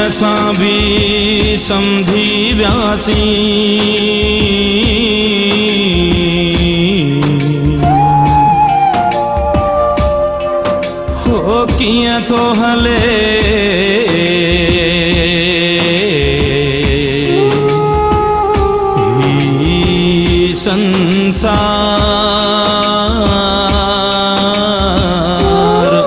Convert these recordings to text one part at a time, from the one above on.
असां भी समझी व्यासी हो कियां थो हले संसार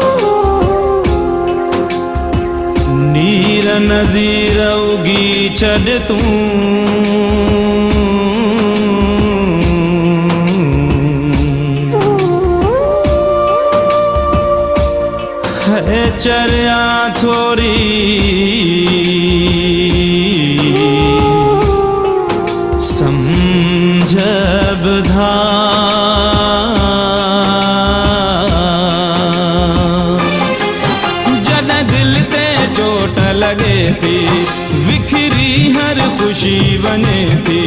नीर नज़ीर उगी छॾ तूं है चरिया थोरी समझ जॾहिं दिल ते चोट लगे थी विखरी हर खुशी वञे थी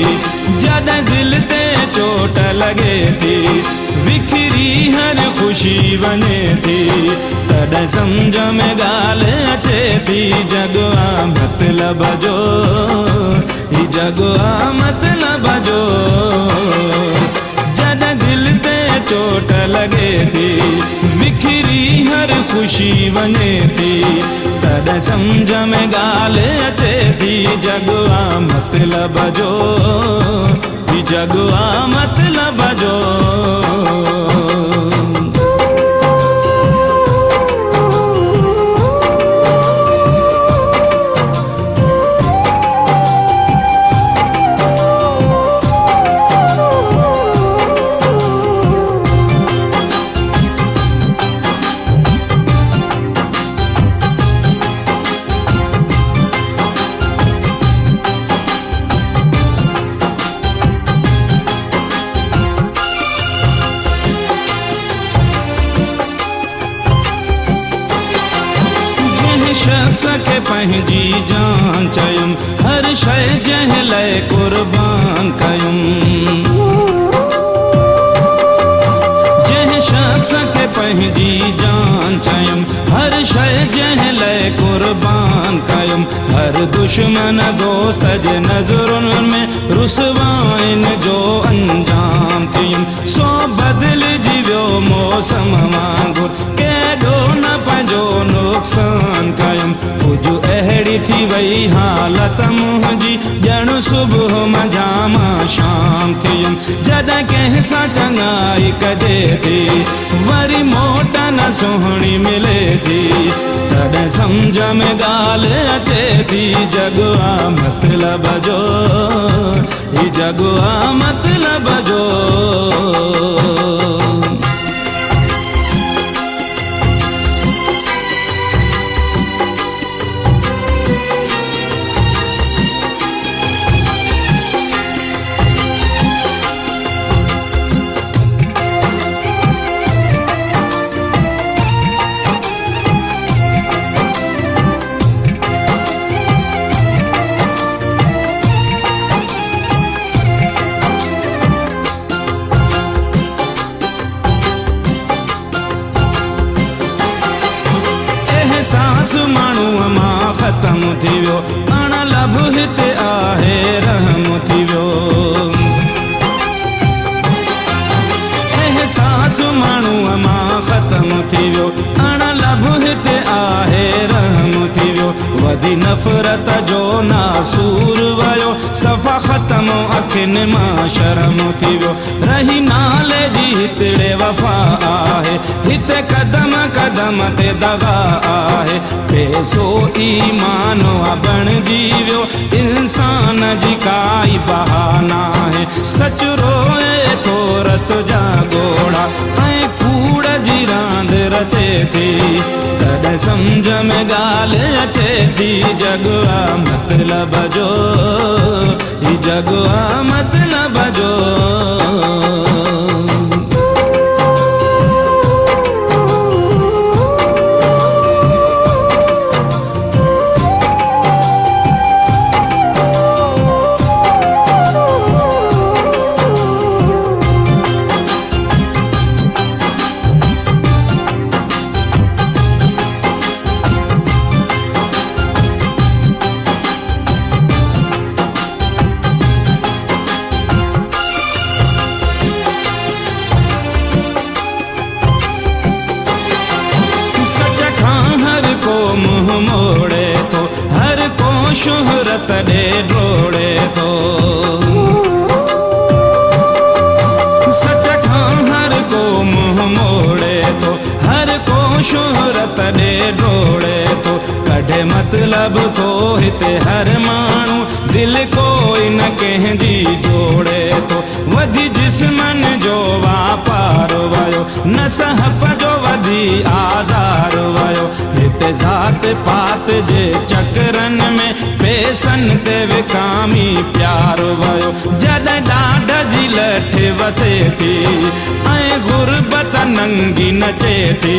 जॾहिं दिल ते चोट लगे थी विखरी हर खुशी वञे थी तॾहिं समझ में ॻाल्हि अचे थी जॻवा मतलब जो ही जॻवा मतलब जो जॾहिं दिल ते चोट लगे थी विखरी हर खुशी वञे थी तॾहिं समझ में ॻाल्हि अचे थी जॻवा मतलब जो ही जॻवा मतलब जो शख्स के पंहिंजी जान चयुम हर शइ जंहिं लाइ कुर्बान कयुम जंहिं शख्स के पंहिंजी जान चयुम हर शइ जंहिं लाइ कुर्बान कयुम हर दुश्मन दोस्त जे नज़रुनि में रुसवाइन जो अंजाम थियुम सो बदिलजी वियो मौसम वांगुरु केॾो न पंहिंजो नुक़सान कयुम कुझु अहिड़ी थी वई हालत मुंहिंजी ॼण सुबुह मंझां शाम थियुम जॾहिं कंहिं सां चङाई कजे थी वरी मोट न सुहिणी मिले थी तॾहिं समझ में ॻाल्हि अचे थी जॻवा मतलब जो ही जॻवा मतलब जो एहसास माण्हूअ मां ख़त्म थी वियो अण लब हिते आहे रहम थी वियो एहसास माण्हूअ मां ख़त्म थी वियो अण लब हिते आहे रहम थी वियो वधी नफ़रत जो नासूर वयो सफ़ा ख़त्म अखियुनि मां शर्म थी वियो रही नाले जी हितड़े वफ़ा आहे हिते कदम कदम ते दगा आहे पैसो ईमान बणिजी वियो इंसान जी काई बहाना आहे सच रोए थो रत जा गोड़ा ऐं कूड़ जी रांद रचे थी तॾहिं समझ में ॻाल्हि अचे थी जॻवा मतलब जो ही जॻवा मतलब जो शोहरत ॾे ड्रोड़े थो। सच खां हर को मुंह मोड़े थो, हर को शोहरत ॾे ड्रोड़े थो। कढे मतलब को हिते हर माण्हू, दिल कोई न कंहिंजी जोड़े थो। वधी जिस्मन जो वापार वयो, न सहफ़ जो वधी आज़ार वयो। हिते ज़ात पात जे चकरन में पैसन ते विकामी प्यार वयो। जॾहिं ॾाढ जी लठ वसे थी ऐं गुरबत नंगी नचे थी,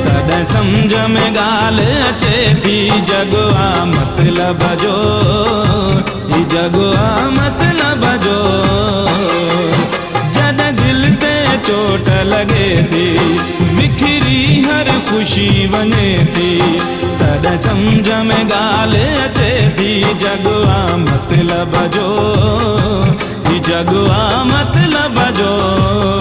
तॾहिं सम्झ में ॻाल्हि अचे थी जग आ मतलब जो, ही जग आ मतलब जो। जॾहिं दिल ते चोट लगे थी, विखरी हर खुशी वञे थी, तॾहिं सम्झ में ॻाल्हि अचे थी जग आ मतलब जो, ही जग आ मतलब जो।